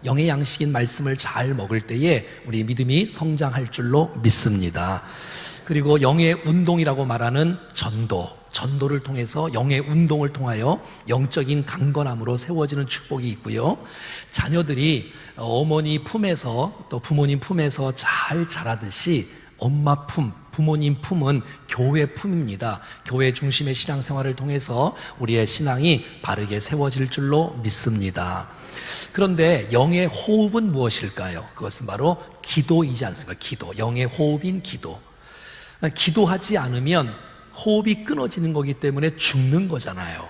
영의 양식인 말씀을 잘 먹을 때에 우리 믿음이 성장할 줄로 믿습니다. 그리고 영의 운동이라고 말하는 전도를 통해서 영의 운동을 통하여 영적인 강건함으로 세워지는 축복이 있고요. 자녀들이 어머니 품에서 또 부모님 품에서 잘 자라듯이 엄마 품, 부모님 품은 교회 품입니다. 교회 중심의 신앙생활을 통해서 우리의 신앙이 바르게 세워질 줄로 믿습니다. 그런데 영의 호흡은 무엇일까요? 그것은 바로 기도이지 않습니까? 기도, 영의 호흡인 기도. 기도하지 않으면 호흡이 끊어지는 거기 때문에 죽는 거잖아요.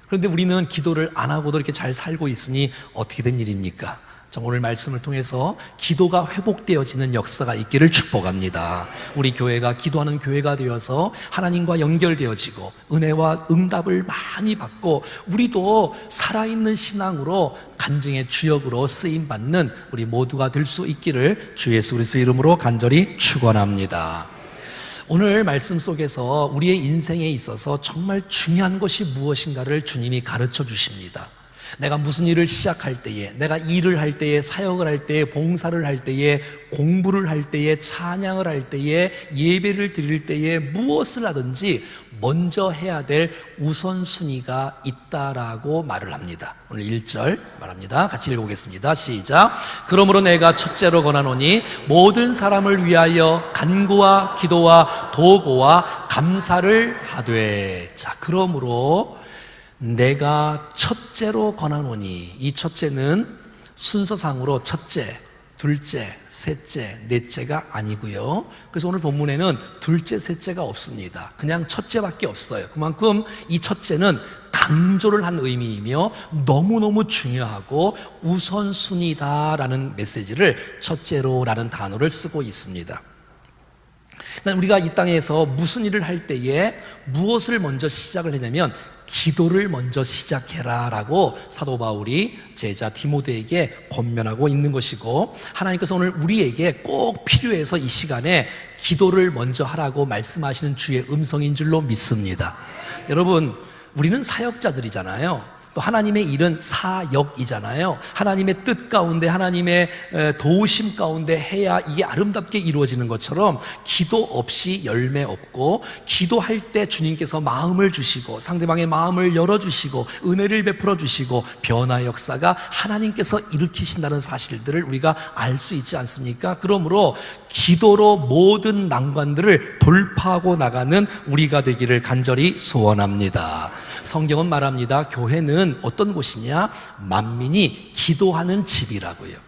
그런데 우리는 기도를 안 하고도 이렇게 잘 살고 있으니 어떻게 된 일입니까? 오늘 말씀을 통해서 기도가 회복되어지는 역사가 있기를 축복합니다. 우리 교회가 기도하는 교회가 되어서 하나님과 연결되어지고 은혜와 응답을 많이 받고 우리도 살아있는 신앙으로 간증의 주역으로 쓰임받는 우리 모두가 될 수 있기를 주 예수 그리스도의 이름으로 간절히 축원합니다. 오늘 말씀 속에서 우리의 인생에 있어서 정말 중요한 것이 무엇인가를 주님이 가르쳐 주십니다. 내가 무슨 일을 시작할 때에, 내가 일을 할 때에, 사역을 할 때에, 봉사를 할 때에, 공부를 할 때에, 찬양을 할 때에, 예배를 드릴 때에 무엇을 하든지 먼저 해야 될 우선순위가 있다라고 말을 합니다. 오늘 1절 말합니다. 같이 읽어보겠습니다. 시작. 그러므로 내가 첫째로 권하노니 모든 사람을 위하여 간구와 기도와 도고와 감사를 하되. 자, 그러므로 내가 첫째로 권하노니, 이 첫째는 순서상으로 첫째, 둘째, 셋째, 넷째가 아니고요. 그래서 오늘 본문에는 둘째, 셋째가 없습니다. 그냥 첫째밖에 없어요. 그만큼 이 첫째는 강조를 한 의미이며 너무너무 중요하고 우선순위다라는 메시지를 첫째로라는 단어를 쓰고 있습니다. 우리가 이 땅에서 무슨 일을 할 때에 무엇을 먼저 시작을 했냐면 기도를 먼저 시작해라 라고 사도 바울이 제자 디모데에게 권면하고 있는 것이고, 하나님께서 오늘 우리에게 꼭 필요해서 이 시간에 기도를 먼저 하라고 말씀하시는 주의 음성인 줄로 믿습니다. 여러분, 우리는 사역자들이잖아요. 또 하나님의 일은 사역이잖아요. 하나님의 뜻 가운데, 하나님의 도우심 가운데 해야 이게 아름답게 이루어지는 것처럼 기도 없이 열매 없고, 기도할 때 주님께서 마음을 주시고 상대방의 마음을 열어주시고 은혜를 베풀어 주시고 변화의 역사가 하나님께서 일으키신다는 사실들을 우리가 알 수 있지 않습니까? 그러므로 기도로 모든 난관들을 돌파하고 나가는 우리가 되기를 간절히 소원합니다. 성경은 말합니다. 교회는 어떤 곳이냐? 만민이 기도하는 집이라고요.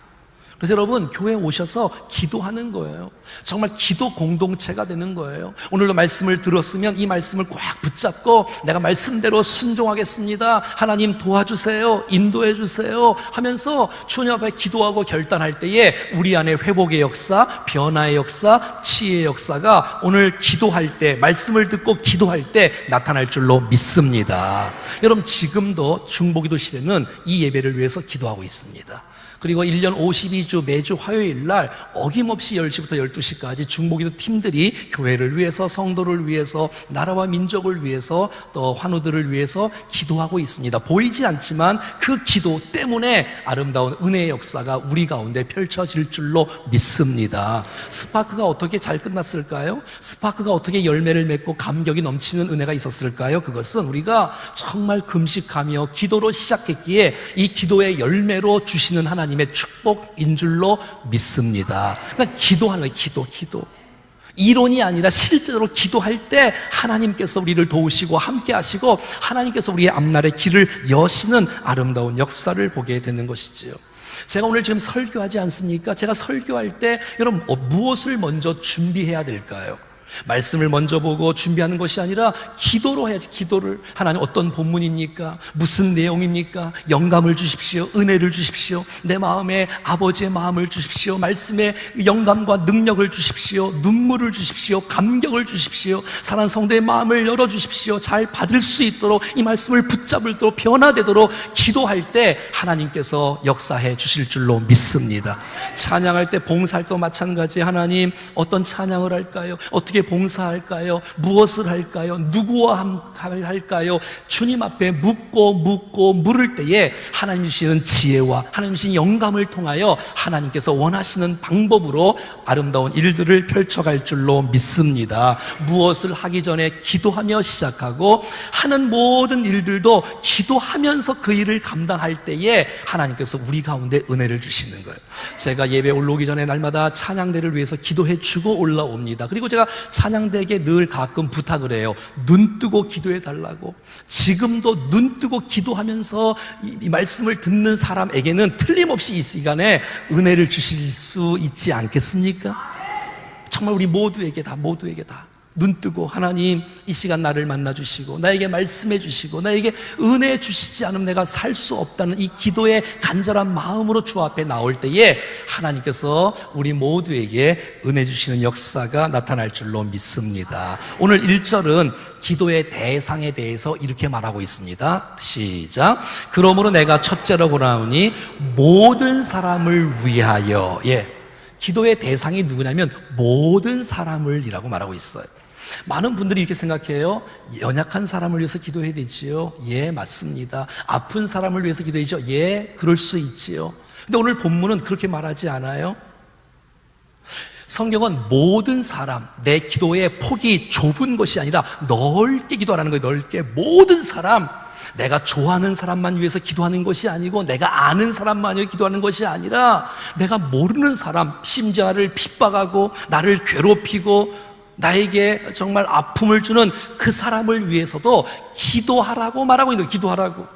그래서 여러분, 교회에 오셔서 기도하는 거예요. 정말 기도 공동체가 되는 거예요. 오늘도 말씀을 들었으면 이 말씀을 꽉 붙잡고 내가 말씀대로 순종하겠습니다, 하나님 도와주세요, 인도해 주세요 하면서 주님 앞에 기도하고 결단할 때에 우리 안에 회복의 역사, 변화의 역사, 치유의 역사가 오늘 기도할 때, 말씀을 듣고 기도할 때 나타날 줄로 믿습니다. 여러분, 지금도 중보기도실에는 이 예배를 위해서 기도하고 있습니다. 그리고 1년 52주 매주 화요일 날 어김없이 10시부터 12시까지 중보기도 팀들이 교회를 위해서, 성도를 위해서, 나라와 민족을 위해서, 또 환우들을 위해서 기도하고 있습니다. 보이지 않지만 그 기도 때문에 아름다운 은혜의 역사가 우리 가운데 펼쳐질 줄로 믿습니다. 스파크가 어떻게 잘 끝났을까요? 스파크가 어떻게 열매를 맺고 감격이 넘치는 은혜가 있었을까요? 그것은 우리가 정말 금식하며 기도로 시작했기에 이 기도의 열매로 주시는 하나님의 축복인 줄로 믿습니다. 그러니까 기도하는 거예요. 기도. 이론이 아니라 실제로 기도할 때 하나님께서 우리를 도우시고 함께 하시고 하나님께서 우리의 앞날의 길을 여시는 아름다운 역사를 보게 되는 것이지요. 제가 오늘 지금 설교하지 않습니까? 제가 설교할 때 여러분 무엇을 먼저 준비해야 될까요? 말씀을 먼저 보고 준비하는 것이 아니라 기도로 해야지. 기도를, 하나님 어떤 본문입니까? 무슨 내용입니까? 영감을 주십시오, 은혜를 주십시오, 내 마음에 아버지의 마음을 주십시오, 말씀의 영감과 능력을 주십시오, 눈물을 주십시오, 감격을 주십시오, 사랑하는 성도의 마음을 열어주십시오. 잘 받을 수 있도록, 이 말씀을 붙잡을도록, 변화되도록 기도할 때 하나님께서 역사해 주실 줄로 믿습니다. 찬양할 때, 봉사할 때도 마찬가지. 하나님 어떤 찬양을 할까요? 어떻게 어떻게 봉사할까요? 무엇을 할까요? 누구와 할까요? 주님 앞에 묻고 물을 때에 하나님 주시는 지혜와 하나님 주시는 영감을 통하여 하나님께서 원하시는 방법으로 아름다운 일들을 펼쳐갈 줄로 믿습니다. 무엇을 하기 전에 기도하며 시작하고 하는 모든 일들도 기도하면서 그 일을 감당할 때에 하나님께서 우리 가운데 은혜를 주시는 거예요. 제가 예배 올라오기 전에 날마다 찬양대를 위해서 기도해 주고 올라옵니다. 그리고 제가 찬양대에게 늘 가끔 부탁을 해요. 눈 뜨고 기도해 달라고. 지금도 눈 뜨고 기도하면서 이 말씀을 듣는 사람에게는 틀림없이 이 시간에 은혜를 주실 수 있지 않겠습니까? 정말 우리 모두에게 다 눈 뜨고 하나님 이 시간 나를 만나 주시고 나에게 말씀해 주시고 나에게 은혜 주시지 않으면 내가 살 수 없다는 이 기도의 간절한 마음으로 주 앞에 나올 때에 하나님께서 우리 모두에게 은혜 주시는 역사가 나타날 줄로 믿습니다. 오늘 1절은 기도의 대상에 대해서 이렇게 말하고 있습니다. 시작. 그러므로 내가 첫째로 고나오니 모든 사람을 위하여. 기도의 대상이 누구냐면 모든 사람을 이라고 말하고 있어요. 많은 분들이 이렇게 생각해요. 연약한 사람을 위해서 기도해야 되지요. 예, 맞습니다. 아픈 사람을 위해서 기도해야죠. 예, 그럴 수 있지요. 근데 오늘 본문은 그렇게 말하지 않아요. 성경은 모든 사람, 내 기도의 폭이 좁은 것이 아니라 넓게 기도하라는 거예요. 넓게. 모든 사람, 내가 좋아하는 사람만 위해서 기도하는 것이 아니고 내가 아는 사람만 위해서 기도하는 것이 아니라 내가 모르는 사람, 심지어 나를 핍박하고 나를 괴롭히고 나에게 정말 아픔을 주는 그 사람을 위해서도 기도하라고 말하고 있는 거예요. 기도하라고.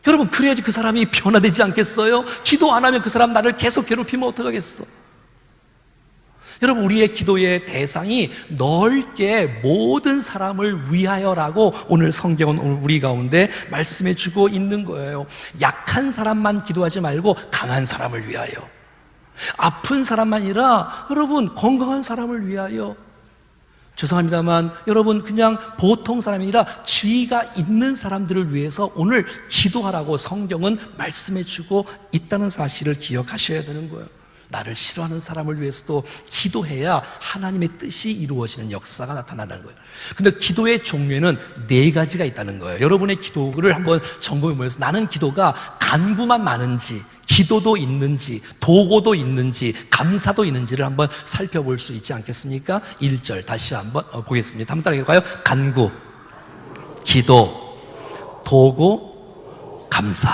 여러분, 그래야지 그 사람이 변화되지 않겠어요? 기도 안 하면 그 사람 나를 계속 괴롭히면 어떡하겠어? 여러분, 우리의 기도의 대상이 넓게 모든 사람을 위하여라고 오늘 성경은 오늘 우리 가운데 말씀해 주고 있는 거예요. 약한 사람만 기도하지 말고 강한 사람을 위하여, 아픈 사람만 아니라 여러분 건강한 사람을 위하여. 죄송합니다만 여러분 그냥 보통 사람이 아니라 지위가 있는 사람들을 위해서 오늘 기도하라고 성경은 말씀해 주고 있다는 사실을 기억하셔야 되는 거예요. 나를 싫어하는 사람을 위해서도 기도해야 하나님의 뜻이 이루어지는 역사가 나타나는 거예요. 근데 기도의 종류에는 4가지가 있다는 거예요. 여러분의 기도를 한번 점검해 보면서 나는 기도가 간구만 많은지, 기도도 있는지, 도고도 있는지, 감사도 있는지를 한번 살펴볼 수 있지 않겠습니까? 1절 다시 한번 보겠습니다. 한번 따라해 볼까요? 간구, 기도, 도고, 감사.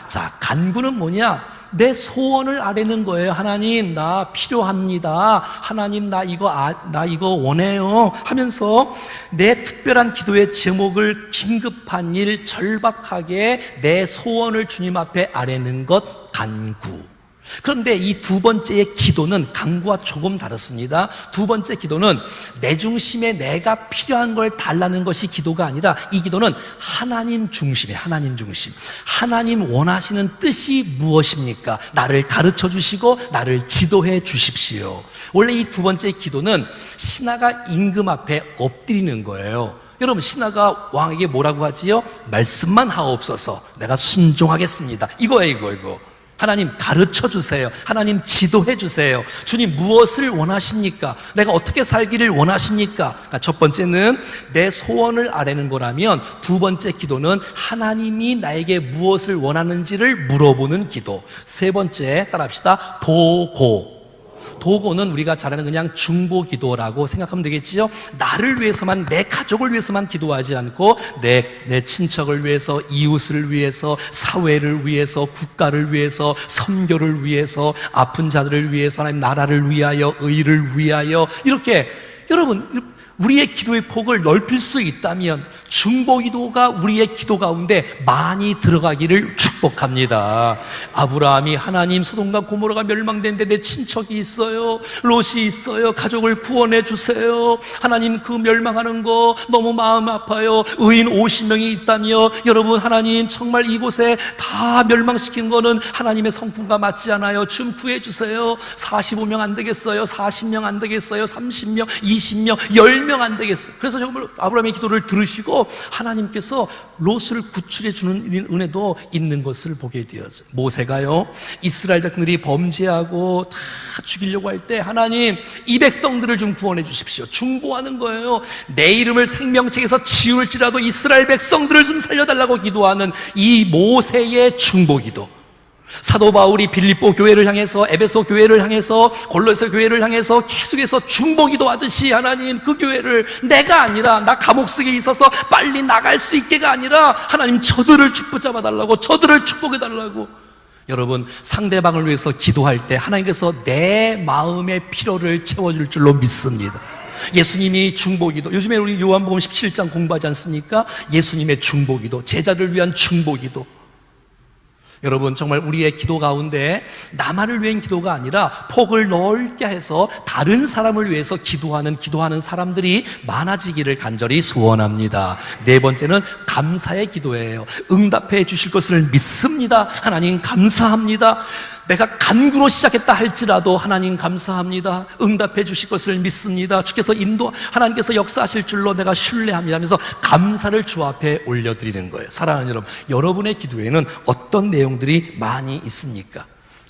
자, 간구는 뭐냐? 내 소원을 아뢰는 거예요. 하나님, 나 필요합니다. 하나님, 나 이거 원해요. 하면서 내 특별한 기도의 제목을 긴급한 일, 절박하게 내 소원을 주님 앞에 아뢰는 것, 간구. 그런데 이 두 번째의 기도는 간구와 조금 다릅니다. 두 번째 기도는 내 중심에 내가 필요한 걸 달라는 것이 기도가 아니라 이 기도는 하나님 중심이에요. 하나님 중심. 하나님 원하시는 뜻이 무엇입니까? 나를 가르쳐 주시고 나를 지도해 주십시오. 원래 이 두 번째 기도는 신하가 임금 앞에 엎드리는 거예요. 여러분, 신하가 왕에게 뭐라고 하지요? 말씀만 하옵소서. 내가 순종하겠습니다. 이거예요, 이거. 하나님 가르쳐 주세요. 하나님 지도해 주세요. 주님 무엇을 원하십니까? 내가 어떻게 살기를 원하십니까? 첫 번째는 내 소원을 아뢰는 거라면, 두 번째 기도는 하나님이 나에게 무엇을 원하는지를 물어보는 기도. 세 번째 따라합시다. 도고. 도고는 우리가 잘 아는 그냥 중보기도라고 생각하면 되겠지요. 나를 위해서만, 내 가족을 위해서만 기도하지 않고 내 친척을 위해서, 이웃을 위해서, 사회를 위해서, 국가를 위해서, 선교를 위해서, 아픈 자들을 위해서, 하나님 나라를 위하여, 의를 위하여, 이렇게 여러분 우리의 기도의 폭을 넓힐 수 있다면 중보기도가 우리의 기도 가운데 많이 들어가기를 축복합니다. 아브라함이 하나님, 소돔과 고모라가 멸망되는데 내 친척이 있어요, 롯이 있어요, 가족을 구원해 주세요. 하나님, 그 멸망하는 거 너무 마음 아파요. 의인 50명이 있다며, 여러분 하나님 정말 이곳에 다 멸망시킨 거는 하나님의 성품과 맞지 않아요. 좀 구해 주세요. 45명 안 되겠어요? 40명 안 되겠어요? 30명, 20명, 10명 안 되겠어요? 그래서 정말 아브라함의 기도를 들으시고 하나님께서 롯을 구출해 주는 은혜도 있는 것을 보게 되었죠. 모세가요, 이스라엘 백성들이 범죄하고 다 죽이려고 할 때 하나님 이 백성들을 좀 구원해 주십시오. 중보하는 거예요. 내 이름을 생명책에서 지울지라도 이스라엘 백성들을 좀 살려달라고 기도하는 이 모세의 중보기도. 사도 바울이 빌립보 교회를 향해서, 에베소 교회를 향해서, 골로새 교회를 향해서 계속해서 중보기도 하듯이 하나님 그 교회를 내가 아니라 나 감옥 속에 있어서 빨리 나갈 수 있게가 아니라 하나님 저들을 붙잡아 달라고, 저들을 축복해 달라고. 여러분, 상대방을 위해서 기도할 때 하나님께서 내 마음의 필요를 채워줄 줄로 믿습니다. 예수님이 중보기도, 요즘에 우리 요한복음 17장 공부하지 않습니까? 예수님의 중보기도, 제자를 위한 중보기도. 여러분, 정말 우리의 기도 가운데 나만을 위한 기도가 아니라 폭을 넓게 해서 다른 사람을 위해서 기도하는 사람들이 많아지기를 간절히 소원합니다. 네 번째는 감사의 기도예요. 응답해 주실 것을 믿습니다. 하나님 감사합니다. 내가 간구로 시작했다 할지라도 하나님 감사합니다. 응답해 주실 것을 믿습니다. 주께서 하나님께서 역사하실 줄로 내가 신뢰합니다 하면서 감사를 주 앞에 올려드리는 거예요. 사랑하는 여러분, 여러분의 기도에는 어떤 내용들이 많이 있습니까?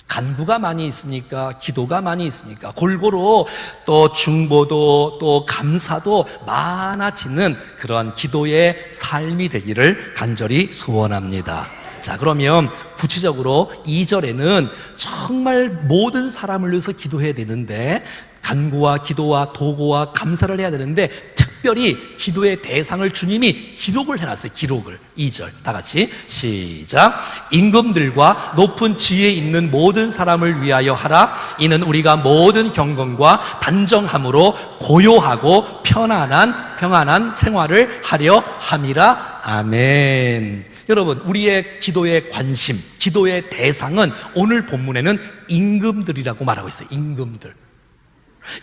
간구가 많이 있습니까? 기도가 많이 있습니까? 골고루 또 중보도 또 감사도 많아지는 그러한 기도의 삶이 되기를 간절히 소원합니다. 자, 그러면 구체적으로 2절에는 정말 모든 사람을 위해서 기도해야 되는데, 간구와 기도와 도구와 감사를 해야 되는데, 특별히 기도의 대상을 주님이 기록을 해놨어요. 기록을. 2절 다 같이 시작. 임금들과 높은 지위에 있는 모든 사람을 위하여 하라. 이는 우리가 모든 경건과 단정함으로 고요하고 평안한 생활을 하려 함이라. 아멘. 여러분, 우리의 기도의 관심, 기도의 대상은 오늘 본문에는 임금들이라고 말하고 있어요. 임금들.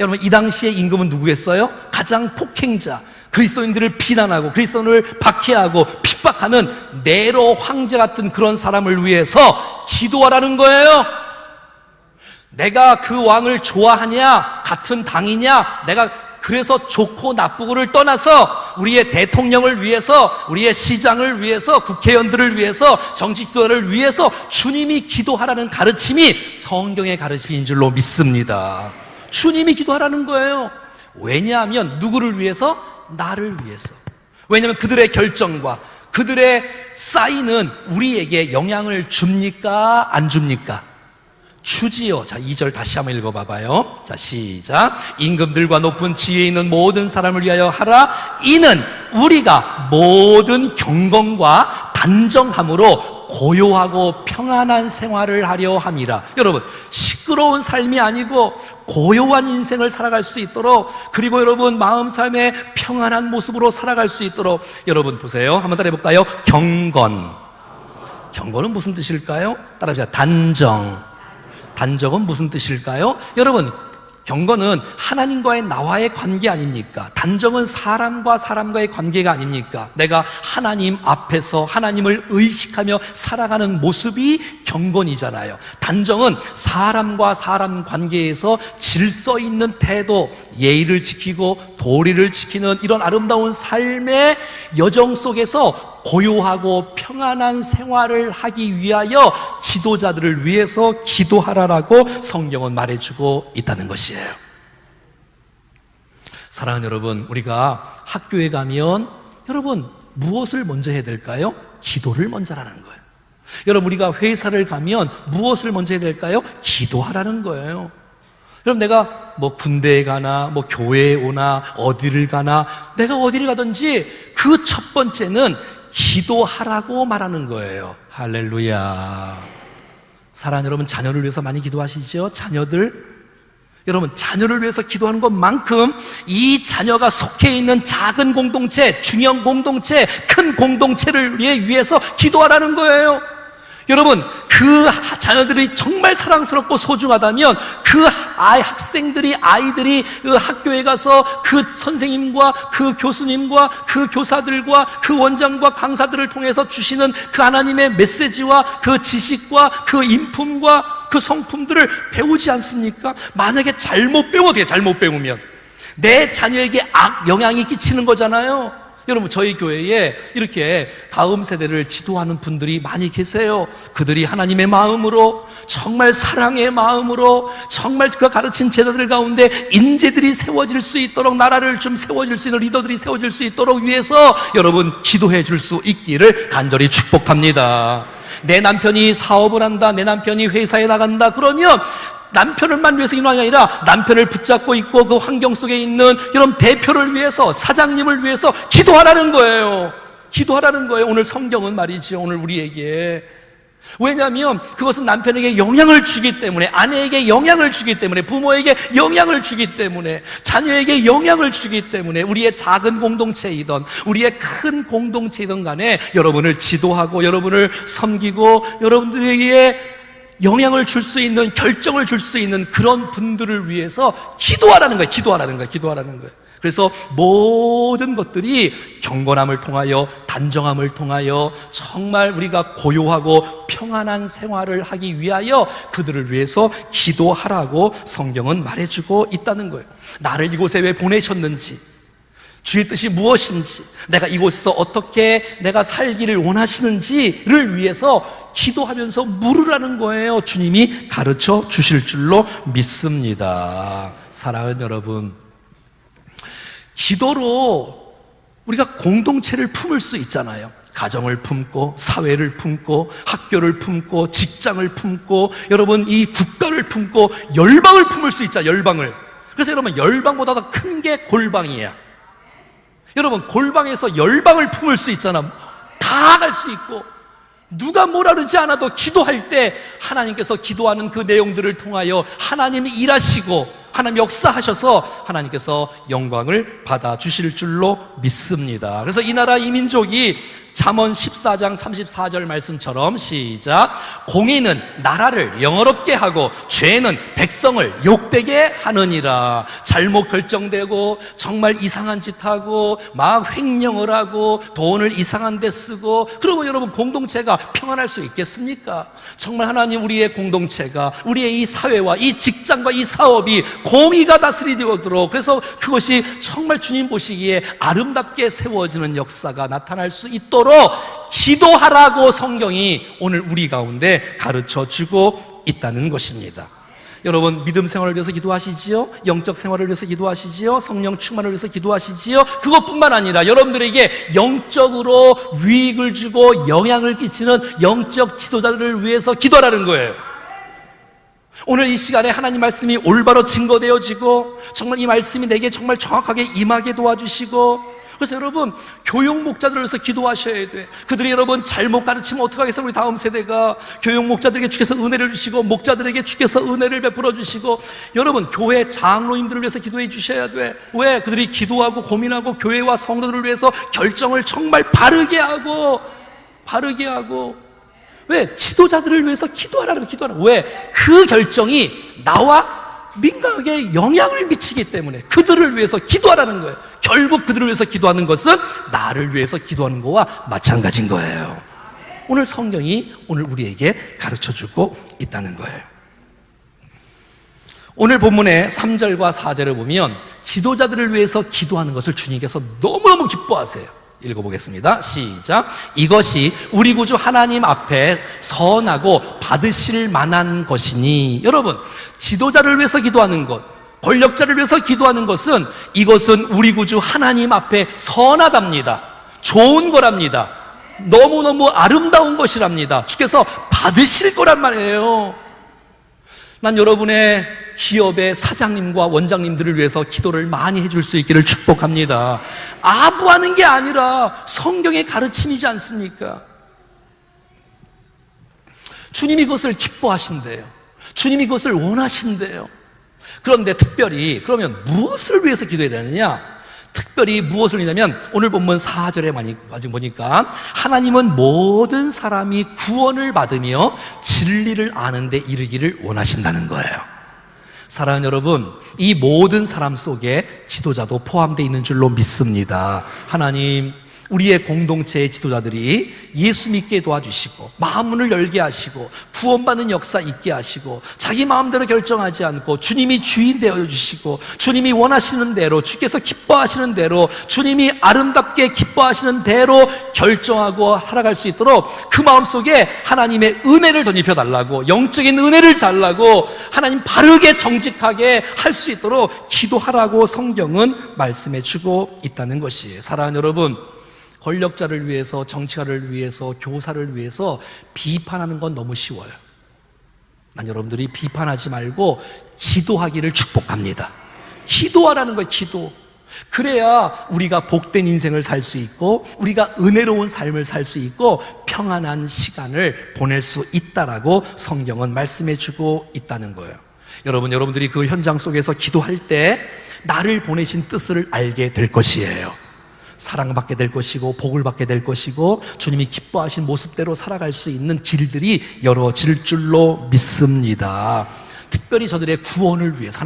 여러분, 이 당시에 임금은 누구였어요? 가장 폭행자, 그리스도인들을 비난하고 그리스도인을 박해하고 핍박하는 네로 황제 같은 그런 사람을 위해서 기도하라는 거예요. 내가 그 왕을 좋아하냐, 같은 당이냐, 내가 그래서 좋고 나쁘고를 떠나서 우리의 대통령을 위해서, 우리의 시장을 위해서, 국회의원들을 위해서, 정치 지도자를 위해서 주님이 기도하라는 가르침이 성경의 가르침인 줄로 믿습니다. 주님이 기도하라는 거예요. 왜냐하면 누구를 위해서? 나를 위해서. 왜냐하면 그들의 결정과 그들의 사인은 우리에게 영향을 줍니까? 안 줍니까? 주지요. 자, 2절 다시 한번 읽어봐봐요. 자, 시작. 임금들과 높은 지위에 있는 모든 사람을 위하여 하라. 이는 우리가 모든 경건과 단정함으로 고요하고 평안한 생활을 하려 함이라. 여러분, 시끄러운 삶이 아니고 고요한 인생을 살아갈 수 있도록, 그리고 여러분 마음 삶에 평안한 모습으로 살아갈 수 있도록, 여러분 보세요. 한번 따라해 볼까요? 경건. 경건은 무슨 뜻일까요? 따라해보세요. 단정은 무슨 뜻일까요? 여러분, 경건은 하나님과의 나와의 관계 아닙니까? 단정은 사람과 사람과의 관계가 아닙니까? 내가 하나님 앞에서 하나님을 의식하며 살아가는 모습이 경건이잖아요. 단정은 사람과 사람 관계에서 질서 있는 태도, 예의를 지키고 도리를 지키는 이런 아름다운 삶의 여정 속에서 고요하고 평안한 생활을 하기 위하여 지도자들을 위해서 기도하라라고 성경은 말해주고 있다는 것이에요. 사랑하는 여러분, 우리가 학교에 가면 여러분 무엇을 먼저 해야 될까요? 기도를 먼저 하라는 거예요. 여러분, 우리가 회사를 가면 무엇을 먼저 해야 될까요? 기도하라는 거예요. 여러분, 내가 뭐 군대에 가나 뭐 교회에 오나 어디를 가나, 내가 어디를 가든지 그 첫 번째는 기도하라고 말하는 거예요. 할렐루야. 사랑하는 여러분, 자녀를 위해서 많이 기도하시죠? 여러분, 자녀를 위해서 기도하는 것만큼 이 자녀가 속해 있는 작은 공동체, 중형 공동체, 큰 공동체를 위해서 기도하라는 거예요. 여러분, 그 자녀들이 정말 사랑스럽고 소중하다면 그 아이들이 그 학교에 가서 그 선생님과 그 교수님과 그 교사들과 그 원장과 강사들을 통해서 주시는 그 하나님의 메시지와 그 지식과 그 인품과 그 성품들을 배우지 않습니까? 만약에 잘못 배우면 어떻게, 잘못 배우면 내 자녀에게 영향이 끼치는 거잖아요. 여러분, 저희 교회에 이렇게 다음 세대를 지도하는 분들이 많이 계세요. 그들이 하나님의 마음으로, 정말 사랑의 마음으로, 정말 그가 가르친 제자들 가운데 인재들이 세워질 수 있도록, 나라를 좀 세워질 수 있는 리더들이 세워질 수 있도록 위해서 여러분 기도해 줄 수 있기를 간절히 축복합니다. 내 남편이 사업을 한다, 내 남편이 회사에 나간다 그러면 남편을만 위해서 기도하는 게 아니라 남편을 붙잡고 있고 그 환경 속에 있는 여러분 대표를 위해서, 사장님을 위해서 기도하라는 거예요. 기도하라는 거예요. 오늘 성경은 말이죠, 오늘 우리에게. 왜냐하면 그것은 남편에게 영향을 주기 때문에, 아내에게 영향을 주기 때문에, 부모에게 영향을 주기 때문에, 자녀에게 영향을 주기 때문에, 우리의 작은 공동체이든 우리의 큰 공동체이든 간에 여러분을 지도하고 여러분을 섬기고 여러분들에게 영향을 줄 수 있는, 결정을 줄 수 있는 그런 분들을 위해서 기도하라는 거예요. 기도하라는 거예요. 그래서 모든 것들이 경건함을 통하여, 단정함을 통하여 정말 우리가 고요하고 평안한 생활을 하기 위하여 그들을 위해서 기도하라고 성경은 말해주고 있다는 거예요. 나를 이곳에 왜 보내셨는지, 주의 뜻이 무엇인지, 내가 이곳에서 어떻게 내가 살기를 원하시는지를 위해서 기도하면서 물으라는 거예요. 주님이 가르쳐 주실 줄로 믿습니다. 사랑하는 여러분, 기도로 우리가 공동체를 품을 수 있잖아요. 가정을 품고, 사회를 품고, 학교를 품고, 직장을 품고, 여러분 이 국가를 품고, 열방을 품을 수 있잖아요. 열방을. 그래서 여러분, 열방보다 더 큰 게 골방이에요. 여러분, 골방에서 열방을 품을 수 있잖아. 다 할 수 있고, 누가 뭐라 그러지 않아도 기도할 때 하나님께서 기도하는 그 내용들을 통하여 하나님이 일하시고 하나님 역사하셔서 하나님께서 영광을 받아주실 줄로 믿습니다. 그래서 이 나라 이 민족이 잠언 14장 34절 말씀처럼 시작, 공의는 나라를 영어롭게 하고 죄는 백성을 욕되게 하느니라. 잘못 결정되고 정말 이상한 짓 하고 막 횡령을 하고 돈을 이상한 데 쓰고 그러면 여러분 공동체가 평안할 수 있겠습니까? 정말 하나님, 우리의 공동체가, 우리의 이 사회와 이 직장과 이 사업이 공의가 다스리도록, 그래서 그것이 정말 주님 보시기에 아름답게 세워지는 역사가 나타날 수 있도록 기도하라고 성경이 오늘 우리 가운데 가르쳐 주고 있다는 것입니다. 여러분, 믿음 생활을 위해서 기도하시지요? 영적 생활을 위해서 기도하시지요? 성령 충만을 위해서 기도하시지요? 그것뿐만 아니라 여러분들에게 영적으로 유익을 주고 영향을 끼치는 영적 지도자들을 위해서 기도하라는 거예요. 오늘 이 시간에 하나님 말씀이 올바로 증거되어지고 정말 이 말씀이 내게 정말 정확하게 임하게 도와주시고, 그래서 여러분 교육 목자들을 위해서 기도하셔야 돼. 그들이 여러분 잘못 가르치면 어떡하겠어요? 우리 다음 세대가 교육 목자들에게 주께서 은혜를 주시고 목자들에게 주께서 은혜를 베풀어 주시고, 여러분 교회 장로님들을 위해서 기도해 주셔야 돼. 왜? 그들이 기도하고 고민하고 교회와 성도들을 위해서 결정을 정말 바르게 하고 왜? 지도자들을 위해서 기도하라는 거예요. 왜? 그 결정이 나와 민감하게 영향을 미치기 때문에 그들을 위해서 기도하라는 거예요. 결국 그들을 위해서 기도하는 것은 나를 위해서 기도하는 것과 마찬가지인 거예요. 오늘 성경이 오늘 우리에게 가르쳐주고 있다는 거예요. 오늘 본문의 3절과 4절을 보면 지도자들을 위해서 기도하는 것을 주님께서 너무너무 기뻐하세요. 읽어보겠습니다. 시작. 이것이 우리 구주 하나님 앞에 선하고 받으실 만한 것이니. 여러분, 지도자를 위해서 기도하는 것, 권력자를 위해서 기도하는 것은, 이것은 우리 구주 하나님 앞에 선하답니다. 좋은 거랍니다. 너무너무 아름다운 것이랍니다. 주께서 받으실 거란 말이에요. 난 여러분의 기업의 사장님과 원장님들을 위해서 기도를 많이 해줄 수 있기를 축복합니다. 아부하는 게 아니라 성경의 가르침이지 않습니까? 주님이 그것을 기뻐하신대요. 주님이 그것을 원하신대요. 그런데 특별히 그러면 무엇을 위해서 기도해야 되느냐? 특별히 무엇을 위하냐면 오늘 본문 4절에 많이 보니까 하나님은 모든 사람이 구원을 받으며 진리를 아는 데 이르기를 원하신다는 거예요. 사랑하는 여러분, 이 모든 사람 속에 지도자도 포함되어 있는 줄로 믿습니다. 하나님, 우리의 공동체의 지도자들이 예수 믿게 도와주시고 마음문을 열게 하시고 구원받는 역사 있게 하시고 자기 마음대로 결정하지 않고 주님이 주인 되어주시고 주님이 원하시는 대로 주께서 기뻐하시는 대로 주님이 아름답게 기뻐하시는 대로 결정하고 살아갈 수 있도록 그 마음속에 하나님의 은혜를 덧입혀달라고, 영적인 은혜를 달라고, 하나님 바르게 정직하게 할 수 있도록 기도하라고 성경은 말씀해 주고 있다는 것이에요. 사랑하는 여러분, 권력자를 위해서, 정치가를 위해서, 교사를 위해서 비판하는 건 너무 쉬워요. 난 여러분들이 비판하지 말고 기도하기를 축복합니다. 기도하라는 거예요. 기도. 그래야 우리가 복된 인생을 살 수 있고 우리가 은혜로운 삶을 살 수 있고 평안한 시간을 보낼 수 있다라고 성경은 말씀해 주고 있다는 거예요. 여러분들이 그 현장 속에서 기도할 때 나를 보내신 뜻을 알게 될 것이에요. 사랑받게 될 것이고 복을 받게 될 것이고 주님이 기뻐하신 모습대로 살아갈 수 있는 길들이 열어질 줄로 믿습니다. 특별히 저들의 구원을 위해서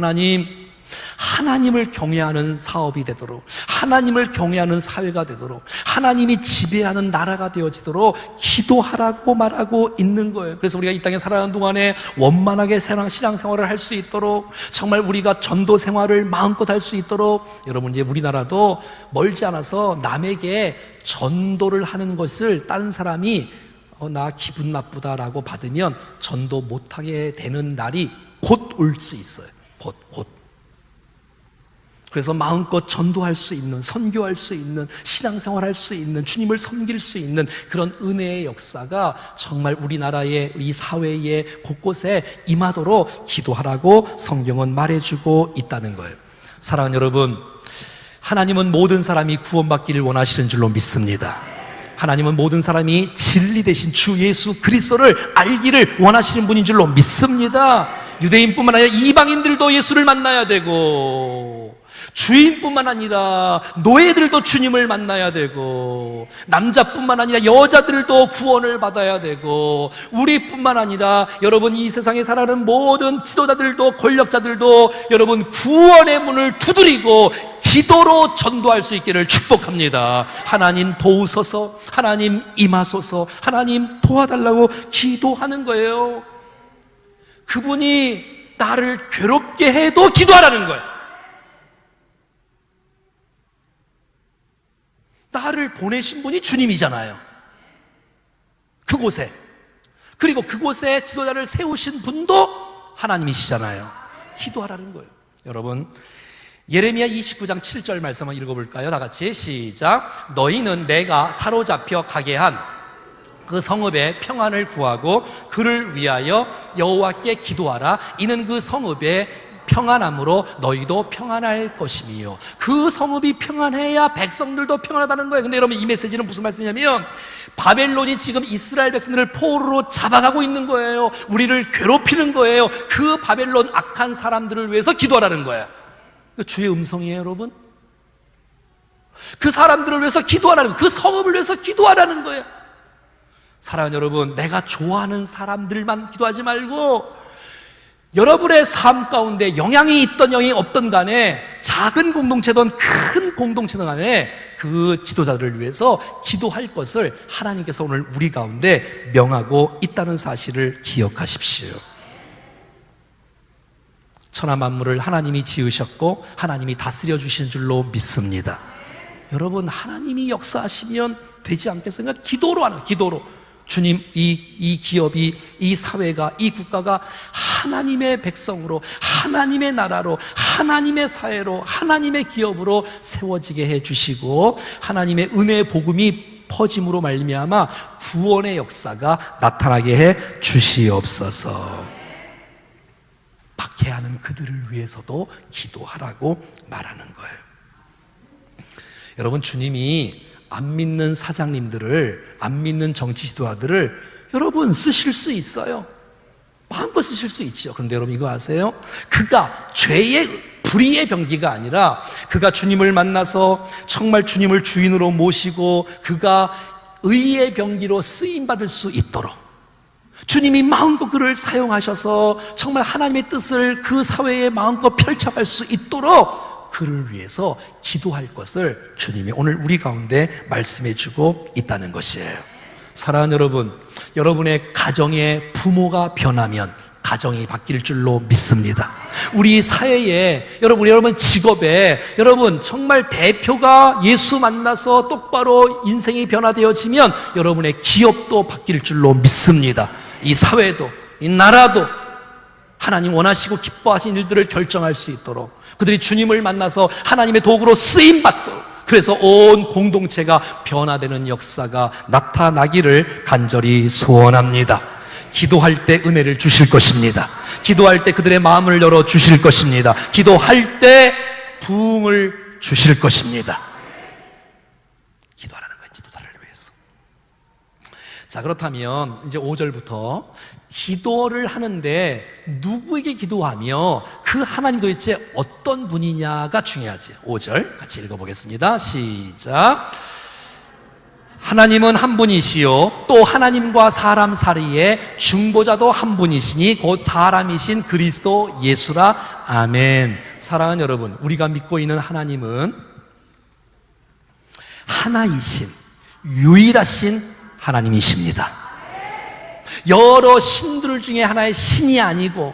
하나님을 경외하는 사업이 되도록, 하나님을 경외하는 사회가 되도록, 하나님이 지배하는 나라가 되어지도록 기도하라고 말하고 있는 거예요. 그래서 우리가 이 땅에 살아가는 동안에 원만하게 신앙생활을 할 수 있도록, 정말 우리가 전도 생활을 마음껏 할 수 있도록, 여러분 이제 우리나라도 멀지 않아서 남에게 전도를 하는 것을 다른 사람이 나 기분 나쁘다라고 받으면 전도 못하게 되는 날이 곧 올 수 있어요. 곧. 그래서 마음껏 전도할 수 있는, 선교할 수 있는, 신앙생활할 수 있는, 주님을 섬길 수 있는 그런 은혜의 역사가 정말 우리나라의, 이 사회의 곳곳에 임하도록 기도하라고 성경은 말해주고 있다는 거예요. 사랑하는 여러분, 하나님은 모든 사람이 구원받기를 원하시는 줄로 믿습니다. 하나님은 모든 사람이 진리 되신 주 예수 그리스도를 알기를 원하시는 분인 줄로 믿습니다. 유대인뿐만 아니라 이방인들도 예수를 만나야 되고, 주인뿐만 아니라 노예들도 주님을 만나야 되고, 남자뿐만 아니라 여자들도 구원을 받아야 되고, 우리뿐만 아니라 여러분 이 세상에 살아가는 모든 지도자들도 권력자들도 여러분 구원의 문을 두드리고 기도로 전도할 수 있기를 축복합니다. 하나님 도우소서, 하나님 임하소서, 하나님 도와달라고 기도하는 거예요. 그분이 나를 괴롭게 해도 기도하라는 거예요. 나를 보내신 분이 주님이잖아요. 그곳에. 그리고 그곳에 지도자를 세우신 분도 하나님이시잖아요. 기도하라는 거예요. 여러분, 예레미야 29장 7절 말씀 한번 읽어볼까요? 다 같이 시작. 너희는 내가 사로잡혀 가게 한 그 성읍의 평안을 구하고 그를 위하여 여호와께 기도하라. 이는 그 성읍의 평안함으로 너희도 평안할 것이며, 그 성읍이 평안해야 백성들도 평안하다는 거예요. 근데 여러분 이 메시지는 무슨 말씀이냐면 바벨론이 지금 이스라엘 백성들을 포로로 잡아가고 있는 거예요. 우리를 괴롭히는 거예요. 그 바벨론 악한 사람들을 위해서 기도하라는 거예요. 주의 음성이에요, 여러분. 그 사람들을 위해서 기도하라는 거예요. 그 성읍을 위해서 기도하라는 거예요. 사랑하는 여러분, 내가 좋아하는 사람들만 기도하지 말고 여러분의 삶 가운데 영향이 있던 영향이 없던 간에 작은 공동체든 큰 공동체든 간에 그 지도자들을 위해서 기도할 것을 하나님께서 오늘 우리 가운데 명하고 있다는 사실을 기억하십시오. 천하 만물을 하나님이 지으셨고 하나님이 다스려 주신 줄로 믿습니다. 여러분, 하나님이 역사하시면 되지 않겠습니까? 기도로 하는, 기도로. 주님, 이 기업이, 이 사회가, 이 국가가 하나님의 백성으로, 하나님의 나라로, 하나님의 사회로, 하나님의 기업으로 세워지게 해주시고 하나님의 은혜의 복음이 퍼짐으로 말미암아 구원의 역사가 나타나게 해 주시옵소서. 박해하는 그들을 위해서도 기도하라고 말하는 거예요. 여러분, 주님이 안 믿는 사장님들을, 안 믿는 정치 지도자들을 여러분 쓰실 수 있어요. 마음껏 쓰실 수 있죠. 그런데 여러분 이거 아세요? 그가 죄의 불의의 병기가 아니라 그가 주님을 만나서 정말 주님을 주인으로 모시고 그가 의의 병기로 쓰임받을 수 있도록 주님이 마음껏 그를 사용하셔서 정말 하나님의 뜻을 그 사회에 마음껏 펼쳐갈 수 있도록 그를 위해서 기도할 것을 주님이 오늘 우리 가운데 말씀해 주고 있다는 것이에요. 사랑하는 여러분, 여러분의 가정의 부모가 변하면 가정이 바뀔 줄로 믿습니다. 우리 사회에 여러분 직업에 여러분 정말 대표가 예수 만나서 똑바로 인생이 변화되어지면 여러분의 기업도 바뀔 줄로 믿습니다. 이 사회도 이 나라도 하나님 원하시고 기뻐하신 일들을 결정할 수 있도록 그들이 주님을 만나서 하나님의 도구로 쓰임받도록, 그래서 온 공동체가 변화되는 역사가 나타나기를 간절히 소원합니다. 기도할 때 은혜를 주실 것입니다. 기도할 때 그들의 마음을 열어 주실 것입니다. 기도할 때 부흥을 주실 것입니다. 기도하라는 거예요, 지도자를 위해서. 자, 그렇다면 이제 5절부터 기도를 하는데 누구에게 기도하며 그 하나님 도대체 어떤 분이냐가 중요하지. 5절 같이 읽어보겠습니다. 시작. 하나님은 한 분이시요 또 하나님과 사람 사이에 중보자도 한 분이시니 곧 사람이신 그리스도 예수라. 아멘. 사랑하는 여러분, 우리가 믿고 있는 하나님은 하나이신 유일하신 하나님이십니다. 여러 신들 중에 하나의 신이 아니고,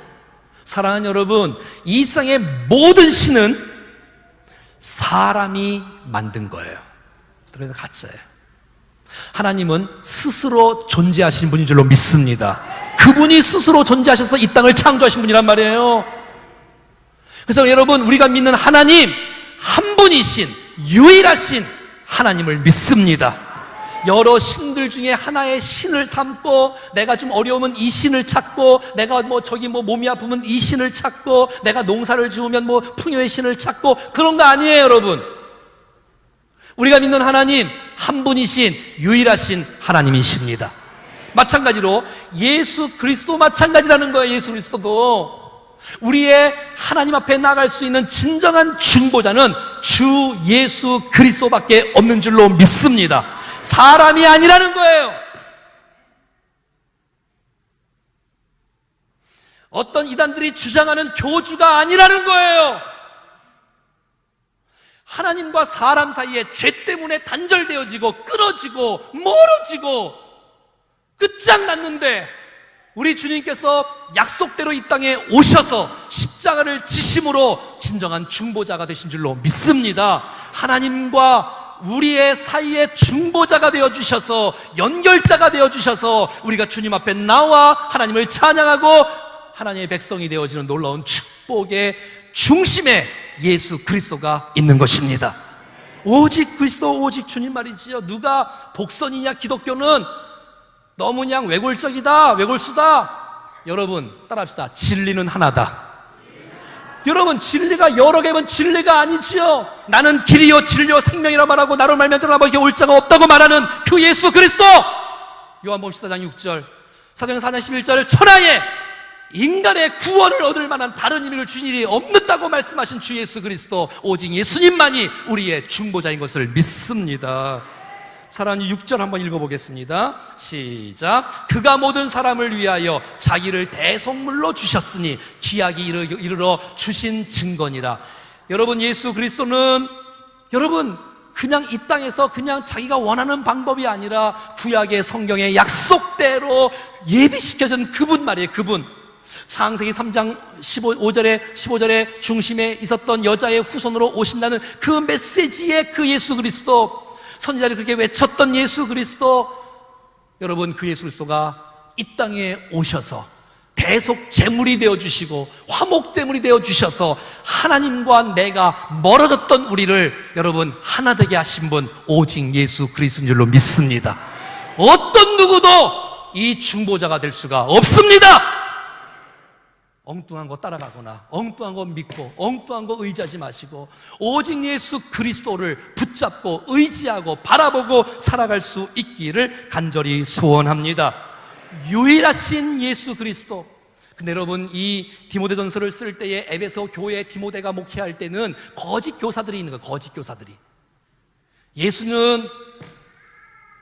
사랑하는 여러분, 이 세상의 모든 신은 사람이 만든 거예요. 그래서 가짜예요. 하나님은 스스로 존재하신 분인 줄로 믿습니다. 그분이 스스로 존재하셔서 이 땅을 창조하신 분이란 말이에요. 그래서 여러분, 우리가 믿는 하나님 한 분이신 유일하신 하나님을 믿습니다. 여러 신들 중에 하나의 신을 삼고, 내가 좀 어려우면 이 신을 찾고, 내가 몸이 아프면 이 신을 찾고, 내가 농사를 지으면 풍요의 신을 찾고, 그런 거 아니에요, 여러분. 우리가 믿는 하나님 한 분이신 유일하신 하나님이십니다. 마찬가지로 예수 그리스도 마찬가지라는 거예요. 예수 그리스도도 우리의 하나님 앞에 나갈 수 있는 진정한 중보자는 주 예수 그리스도밖에 없는 줄로 믿습니다. 사람이 아니라는 거예요. 어떤 이단들이 주장하는 교주가 아니라는 거예요. 하나님과 사람 사이에 죄 때문에 단절되어지고 끊어지고 멀어지고 끝장났는데, 우리 주님께서 약속대로 이 땅에 오셔서 십자가를 지심으로 진정한 중보자가 되신 줄로 믿습니다. 하나님과 우리의 사이에 중보자가 되어주셔서, 연결자가 되어주셔서 우리가 주님 앞에 나와 하나님을 찬양하고 하나님의 백성이 되어지는 놀라운 축복의 중심에 예수 그리스도가 있는 것입니다. 오직 그리스도, 오직 주님 말이지요. 누가 독선이냐, 기독교는 너무 그냥 외골적이다, 외골수다. 여러분 따라합시다. 진리는 하나다. 여러분, 진리가 여러 개면 진리가 아니지요. 나는 길이요 진리요 생명이라 말하고 나로 말미암아 이렇게 올 자가 없다고 말하는 그 예수 그리스도. 요한복음 14장 6절, 사도행 4장 11절, 천하에 인간의 구원을 얻을 만한 다른 이름을 주신 일이 없는다고 말씀하신 주 예수 그리스도, 오직 예수님만이 우리의 중보자인 것을 믿습니다. 사랑하는 6절 한번 읽어보겠습니다. 시작. 그가 모든 사람을 위하여 자기를 대속물로 주셨으니 기약이 이르러 주신 증거니라. 여러분, 예수 그리스도는 여러분 그냥 이 땅에서 그냥 자기가 원하는 방법이 아니라 구약의 성경의 약속대로 예비시켜준 그분 말이에요. 그분. 창세기 3장 15절의 중심에 있었던 여자의 후손으로 오신다는 그 메시지의 그 예수 그리스도, 선지자들이 그렇게 외쳤던 예수 그리스도, 여러분 그 예수 그리스도가 이 땅에 오셔서 대속 제물이 되어주시고 화목제물이 되어주셔서 하나님과 내가 멀어졌던 우리를 여러분 하나 되게 하신 분, 오직 예수 그리스도인 줄로 믿습니다. 어떤 누구도 이 중보자가 될 수가 없습니다. 엉뚱한 거 따라가거나 엉뚱한 거 믿고 엉뚱한 거 의지하지 마시고 오직 예수 그리스도를 붙잡고 의지하고 바라보고 살아갈 수 있기를 간절히 소원합니다. 유일하신 예수 그리스도. 근데 여러분, 이 디모데전서를 쓸 때에 에베소 교회 디모데가 목회할 때는 거짓 교사들이 있는 거예요. 거짓 교사들이. 예수는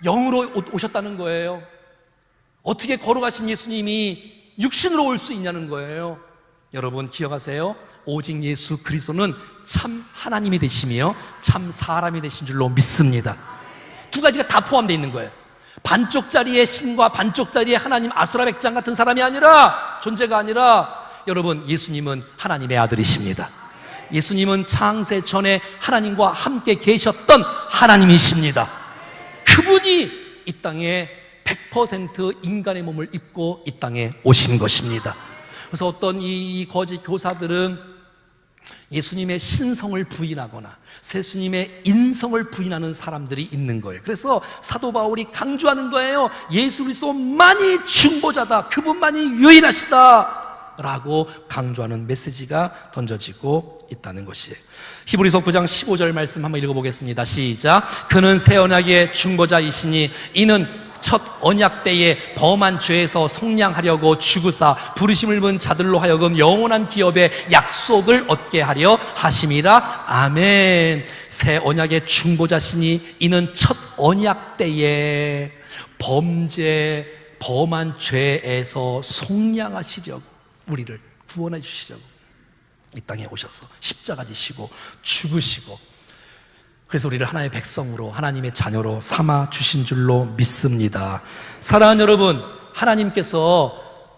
영으로 오셨다는 거예요. 어떻게 걸어가신 예수님이 육신으로 올 수 있냐는 거예요. 여러분 기억하세요. 오직 예수 그리스도는 참 하나님이 되시며 참 사람이 되신 줄로 믿습니다. 두 가지가 다 포함되어 있는 거예요. 반쪽짜리의 신과 반쪽짜리의 하나님 아수라 백장 같은 사람이 아니라, 존재가 아니라, 여러분 예수님은 하나님의 아들이십니다. 예수님은 창세 전에 하나님과 함께 계셨던 하나님이십니다. 그분이 이 땅에 100% 인간의 몸을 입고 이 땅에 오신 것입니다. 그래서 어떤 이 거짓 교사들은 예수님의 신성을 부인하거나 예수님의 인성을 부인하는 사람들이 있는 거예요. 그래서 사도 바울이 강조하는 거예요. 예수 그리스도만이 중보자다, 그분만이 유일하시다 라고 강조하는 메시지가 던져지고 있다는 것이에요. 히브리서 9장 15절 말씀 한번 읽어보겠습니다. 시작. 그는 새 언약의 중보자이시니 이는 첫 언약 때에 범한 죄에서 속량하려고 죽으사 부르심을 본 자들로 하여금 영원한 기업의 약속을 얻게 하려 하심이라. 아멘. 새 언약의 중보자시니 이는 첫 언약 때에 범한 죄에서 속량하시려고, 우리를 구원해 주시려고 이 땅에 오셔서 십자가 지시고 죽으시고, 그래서 우리를 하나님의 백성으로, 하나님의 자녀로 삼아 주신 줄로 믿습니다. 사랑하는 여러분,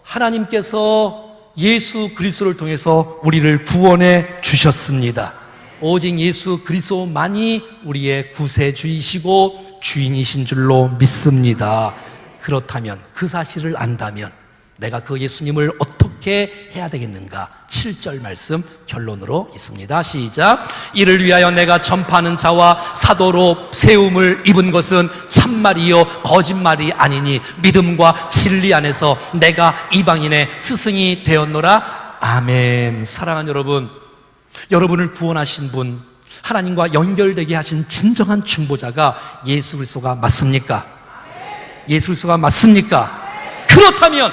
하나님께서 예수 그리스도를 통해서 우리를 구원해 주셨습니다. 오직 예수 그리스도만이 우리의 구세주이시고 주인이신 줄로 믿습니다. 그렇다면, 그 사실을 안다면 내가 그 예수님을 어떻게 해야 되겠는가? 7절 말씀 결론으로 있습니다. 시작. 이를 위하여 내가 전파하는 자와 사도로 세움을 입은 것은 참말이요 거짓말이 아니니 믿음과 진리 안에서 내가 이방인의 스승이 되었노라. 아멘. 사랑하는 여러분, 여러분을 구원하신 분, 하나님과 연결되게 하신 진정한 중보자가 예수 그리스도가 맞습니까? 예수 그리스도가 맞습니까? 그렇다면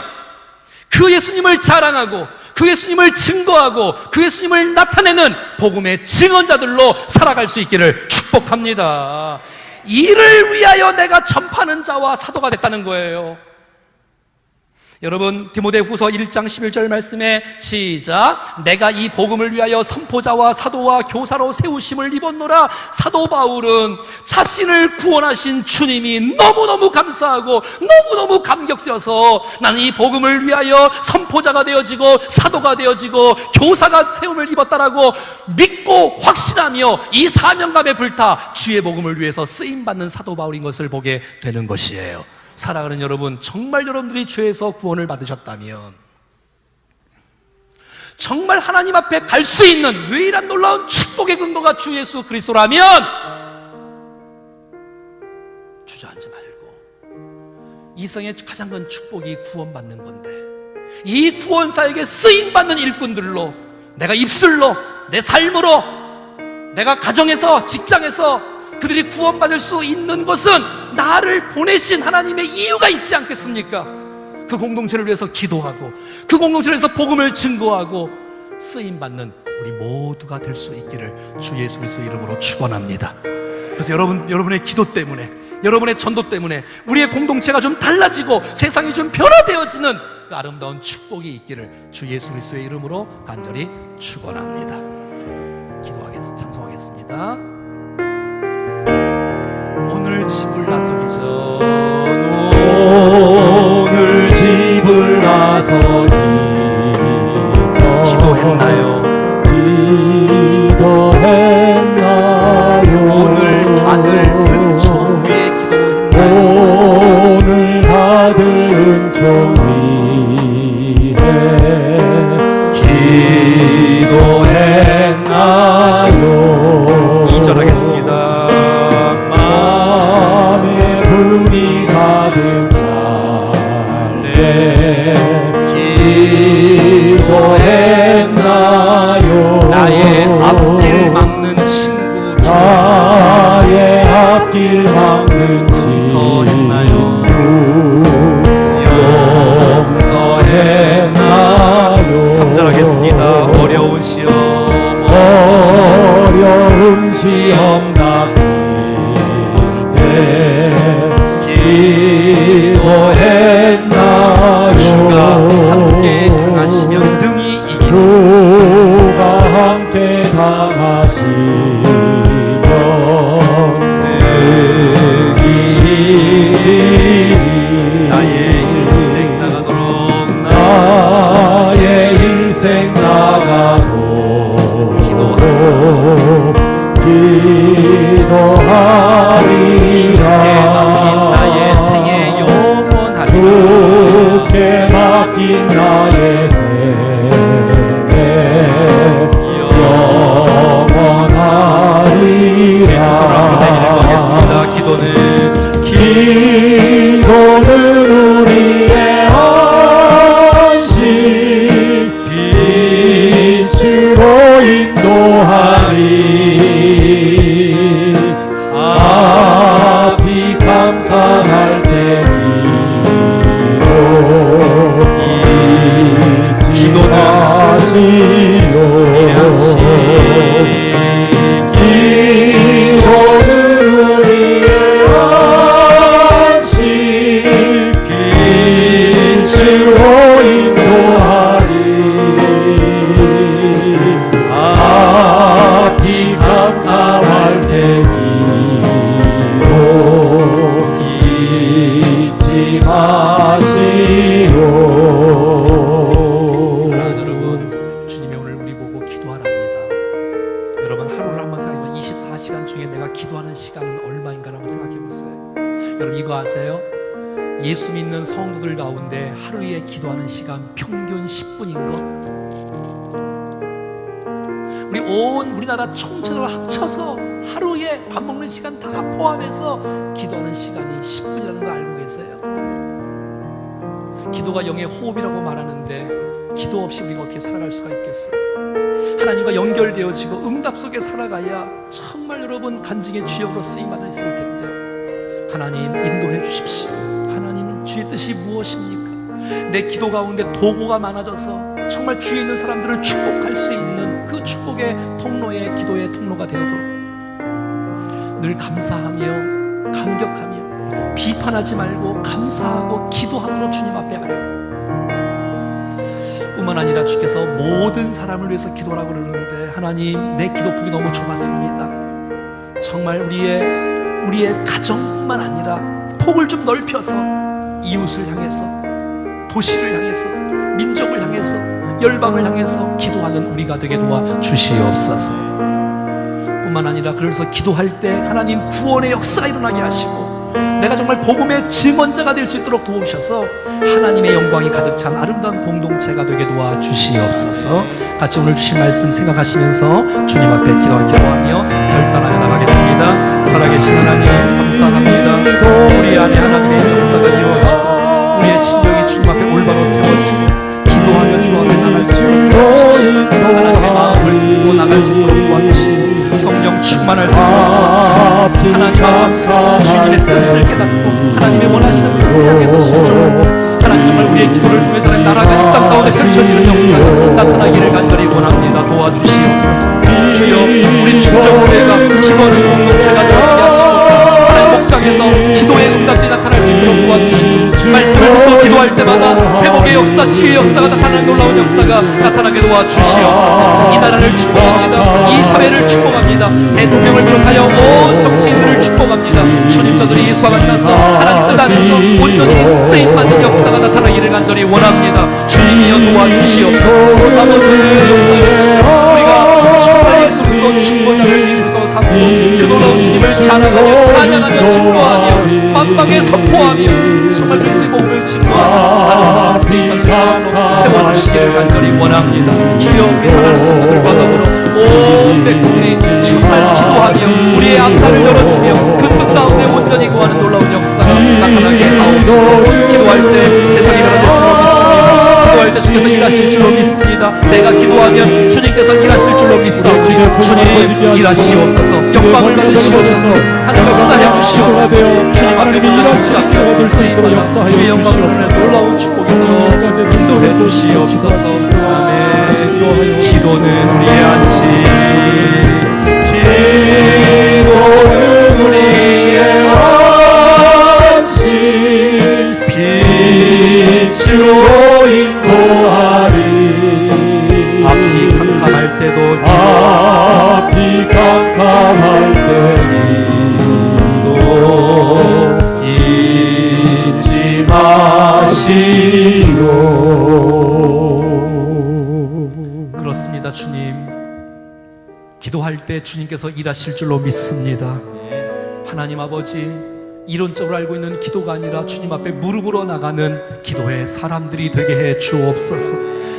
그 예수님을 자랑하고 그 예수님을 증거하고 그 예수님을 나타내는 복음의 증언자들로 살아갈 수 있기를 축복합니다. 이를 위하여 내가 전파하는 자와 사도가 됐다는 거예요. 여러분, 디모데후서 1장 11절 말씀에 시작. 내가 이 복음을 위하여 선포자와 사도와 교사로 세우심을 입었노라. 사도 바울은 자신을 구원하신 주님이 너무너무 감사하고 너무너무 감격스러워서 나는 이 복음을 위하여 선포자가 되어지고 사도가 되어지고 교사가 세움을 입었다라고 믿고 확신하며 이 사명감에 불타 주의 복음을 위해서 쓰임받는 사도 바울인 것을 보게 되는 것이에요. 사랑하는 여러분, 정말 여러분들이 죄에서 구원을 받으셨다면, 정말 하나님 앞에 갈 수 있는 유일한 놀라운 축복의 근거가 주 예수 그리스도라면 주저앉지 말고, 이 세상의 가장 큰 축복이 구원받는 건데, 이 구원사에게 쓰임받는 일꾼들로, 내가 입술로, 내 삶으로, 내가 가정에서, 직장에서 그들이 구원받을 수 있는 것은 나를 보내신 하나님의 이유가 있지 않겠습니까? 그 공동체를 위해서 기도하고 그 공동체를 위해서 복음을 증거하고 쓰임받는 우리 모두가 될 수 있기를 주 예수 그리스도 이름으로 축원합니다. 그래서 여러분의 기도 때문에, 여러분의 전도 때문에 우리의 공동체가 좀 달라지고 세상이 좀 변화되어지는 그 아름다운 축복이 있기를 주 예수 그리스도의 이름으로 간절히 축원합니다. 찬송하겠습니다. 오늘 집을 나서기 전, 오늘 집을 나서기 전 기도했나요? 오늘 받을 은총 위에 기도했나요? 오늘 받을 은총 위에 기도했나요? 2절 하겠습니다. 분이 가득 찰 때 기도했나요? 나의 앞길 막는 친구, 나의 앞길 막는 친구 용서했나요? 3절 하겠습니다. 어려운 시험 닥칠 때 기도했나요? 주가 함께 행하시면 능히 이기는 기도하리라. 나의 생애 영원하리라. 주께 맡긴 나의 생애 영원하리라. 두 손을 앞으로 내밀고 하겠습니다. 기도는 우리의 안식 빛으로 인도하리. 앞이 캄캄할 때 잊지 마시오. 기도는 우리의 안식 빛으로 인도하리. 앞이 캄캄할 때 잊지 마시오. 사랑하는 여러분, 주님이 오늘 우리 보고 기도하랍니다. 여러분, 하루를 한번 생각해보면 24시간 중에 내가 기도하는 시간은 얼마인가를 한번 생각해보세요. 여러분, 이거 아세요? 예수 믿는 성도들 가운데 하루에 기도하는 시간 평균 10분인 거? 우리 온 우리나라 총체적으로 합쳐서 하루에 밥 먹는 시간 다 포함해서 기도하는 시간이 10분이라는 거 알고 계세요? 기도가 영의 호흡이라고 말하는데 기도 없이 우리가 어떻게 살아갈 수가 있겠어요? 하나님과 연결되어지고 응답 속에 살아가야 정말 여러분 간증의 주역으로 쓰임받을 수 있을 텐데, 하나님 인도해 주십시오. 하나님, 주의 뜻이 무엇입니까? 내 기도 가운데 도구가 많아져서 정말 주위에 있는 사람들을 축복할 수 있는 그 축복의 통로의 기도의 통로가 되어도록 늘 감사하며 감격하며 비판하지 말고 감사하고 기도함으로 주님 앞에 하래요. 뿐만 아니라 주께서 모든 사람을 위해서 기도하라고 그러는데, 하나님, 내 기도폭이 너무 좁았습니다. 정말 우리의 가정뿐만 아니라 폭을 좀 넓혀서 이웃을 향해서, 도시를 향해서, 민족을 향해서, 열방을 향해서 기도하는 우리가 되게 도와주시옵소서. 뿐만 아니라 그래서 기도할 때 하나님 구원의 역사가 일어나게 하시고 내가 정말 복음의 증언자가 될 수 있도록 도우셔서 하나님의 영광이 가득 찬 아름다운 공동체가 되게 도와주시옵소서. 같이 오늘 주신 말씀 생각하시면서 주님 앞에 기도하며 결단하며 나가겠습니다. 살아계신 하나님, 감사합니다. 우리 안에 하나님의 역사가 이루어지고 우리의 심령이 주님 앞에 올바로 세워지고 기도하며 주 앞에 나갈 수 있도록 도와주시고 하나님의 마음을 듣고 나갈 수 있도록 도와주시고 성령 충만할 수 있도록 도와주시고 하나님 아버지, 주님의 뜻을 깨닫고 하나님의 원하시는 뜻을 향해서 순종하고 하나님, 정말 우리의 기도를 통해서 나라가 이 땅 가운데 펼쳐지는 역사가 나타나기를 간절히 원합니다. 도와주시옵소서. 주여, 우리 충정교회가 기도하는 공동체가 되어지게 하시고 하나님 목장에서 기도의 응답이 나타날 수 있도록 도와주시고 말씀을 듣고 기도할 때마다 회복의 역사, 치유의 역사가 나타나는 놀라운 역사가 나타나게 도와주시옵소서. 이 나라를 축복합니다. 이 사회를 축복합니다. 대통령을 비롯하여 온 정치인들을 축복합니다. 주님, 저들이 예수와 만나서 하나님 뜻 안에서 온전히 쓰임받는 역사가 나타나기를 간절히 원합니다. 주님이여 도와주시옵소서. 아버지, 역사해 주시옵소서. 우리가 정말 예수로서 중보자를 예수로서 삼고 그 놀라운 주님을 자랑하며 찬양하며 증거하며 만방에 선포하며 정말 그리스도의 복음을 증거하며 하나님의 쓰임받는 마음으로 세워주시기를 간절히 원합니다. 주여, 우리 사랑하는 성도들 바닥으로 온 백성들이 정말 기도하며 우리의 앞날을 열어주며 그 뜻 가운데 온전히 구하는 놀라운 역사가 나타나게 하옵소서. 기도할 때 세상이 변화될 줄로 믿습니다. 기도할 때 주께서 일하실 줄로 믿습니다. 내가 기도하면 주님께서 일하실 줄로 믿사오니 주님 일하시옵소서. 영광을 받으시옵소서. 하나님 역사해 주시옵소서. 주님 앞에 붙잡혀 쓰임받아 주의 영광을 위해서 놀라운 축복으로 인도해 주시옵소서. 아멘. 기도는 우리의 안식, 기도는 우리의 안식, 빛으로 인도하리. 앞이 캄캄할 때도 앞이 캄캄할 때 잊지 마시오. 그렇습니다. 주님, 기도할 때 주님께서 일하실 줄로 믿습니다. 하나님 아버지, 이론적으로 알고 있는 기도가 아니라 주님 앞에 무릎으로 나가는 기도의 사람들이 되게 해 주옵소서.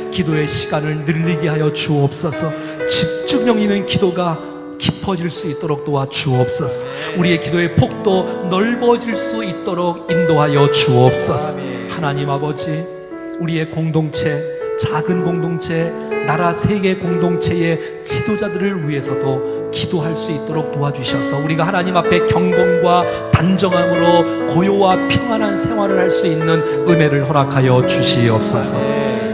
기도의 시간을 늘리게 하여 주옵소서. 집중력 있는 기도가 깊어질 수 있도록 도와 주옵소서. 우리의 기도의 폭도 넓어질 수 있도록 인도하여 주옵소서. 하나님 아버지, 우리의 공동체, 작은 공동체, 나라 세계 공동체의 지도자들을 위해서도 기도할 수 있도록 도와주셔서 우리가 하나님 앞에 경건과 단정함으로 고요와 평안한 생활을 할 수 있는 은혜를 허락하여 주시옵소서.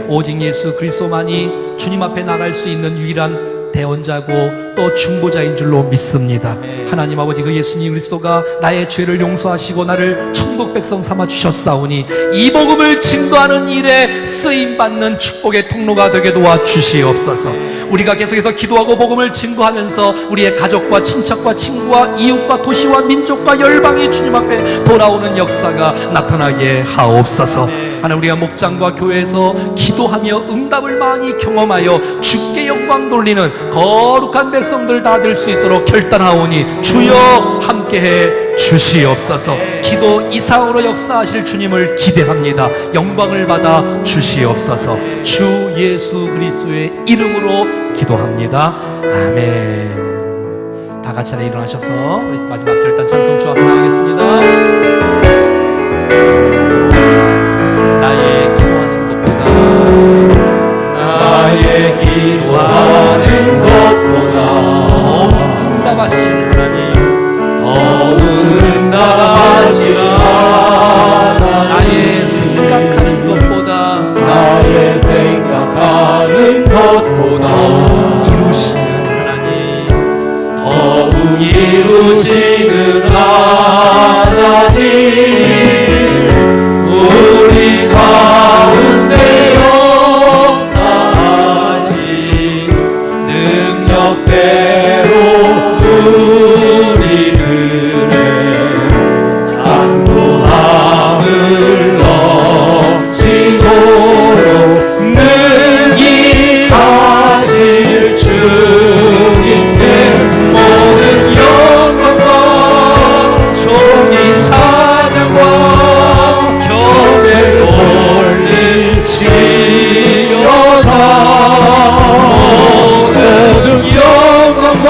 오직 예수 그리스도만이 주님 앞에 나갈 수 있는 유일한 대언자고 또 중보자인 줄로 믿습니다. 하나님 아버지, 그 예수님 그리스도가 나의 죄를 용서하시고 나를 천국 백성 삼아 주셨사오니 이 복음을 증거하는 일에 쓰임받는 축복의 통로가 되게 도와주시옵소서. 우리가 계속해서 기도하고 복음을 증거하면서 우리의 가족과 친척과 친구와 이웃과 도시와 민족과 열방이 주님 앞에 돌아오는 역사가 나타나게 하옵소서. 하나님, 우리가 목장과 교회에서 기도하며 응답을 많이 경험하여 주께 영광 돌리는 거룩한 백성들 다 될 수 있도록 결단하오니 주여 함께해 주시옵소서. 기도 이상으로 역사하실 주님을 기대합니다. 영광을 받아 주시옵소서. 주 예수 그리스도의 이름으로 기도합니다. 아멘. 다 같이 일어나셔서 우리 마지막 결단 찬송 주와 나가겠습니다. 나의 기도하는 것보다, 나의 기도하는 것보다 더욱 응답하신 하나님, 더욱 응답하신 하나님, 나의 생각하는 것보다, 나의 생각하는 것보다 이루시는 하나님, 더욱 이루시는 하나님, 우리 가운데 역사하신 능력대로 우리들의 간구함을 넘치도록 능히 하실 주님께 모든 영광과 종이 찬양과 경배를 올릴지어다. 모든 영광과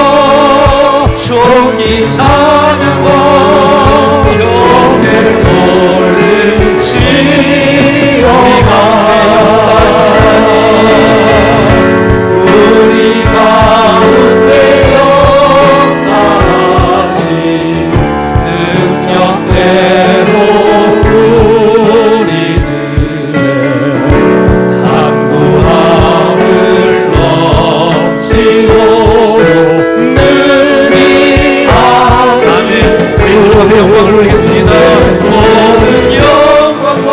종이 찬양과 경배를 올릴지어다. 우리 가운데 역사하신 능력대로 우리들의 간구함을 넘치도록 능히 하나님, 우리 주 앞에 영광을 올리겠습니다. 모든 영광과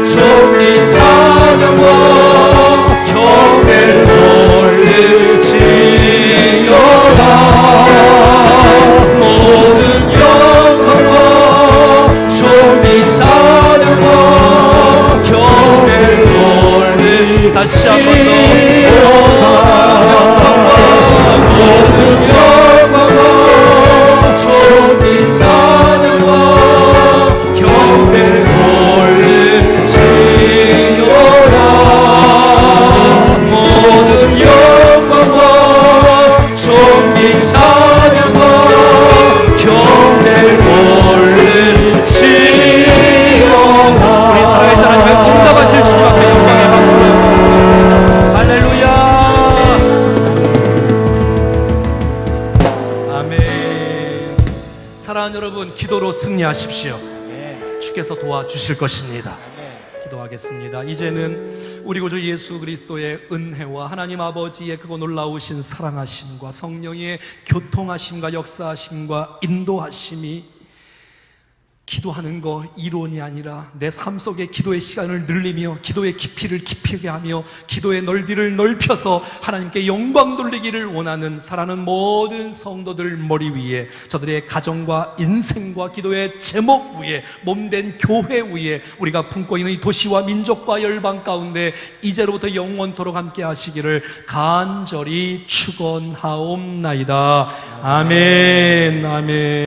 존귀 찬양과 경배를 올릴지어다. 모든 영광과 존귀 찬양과 경배를 올릴지어다. 다시 한 번 더. 모든 영광과 존귀 찬양과 경배를 올릴지어다. 모든 영광과 존귀 찬양과 경배를 올릴지어다. 우리 살아계신 하나님의 응답하실 주님 앞에 영광의 박수를 드리겠습니다. 할렐루야. 아멘. 사랑하는 여러분, 기도로 승리하십시오. 주께서 도와주실 것입니다. 기도하겠습니다. 이제는 우리 구주 예수 그리스도의 은혜와 하나님 아버지의 그거 놀라우신 사랑하심과 성령의 교통하심과 역사하심과 인도하심이 기도하는 거 이론이 아니라 내 삶 속에 기도의 시간을 늘리며 기도의 깊이를 깊이게 하며 기도의 넓이를 넓혀서 하나님께 영광 돌리기를 원하는 사랑하는 모든 성도들 머리 위에, 저들의 가정과 인생과 기도의 제목 위에, 몸된 교회 위에 우리가 품고 있는 이 도시와 민족과 열방 가운데 이제로부터 영원토록 함께 하시기를 간절히 축원하옵나이다. 아멘. 아멘.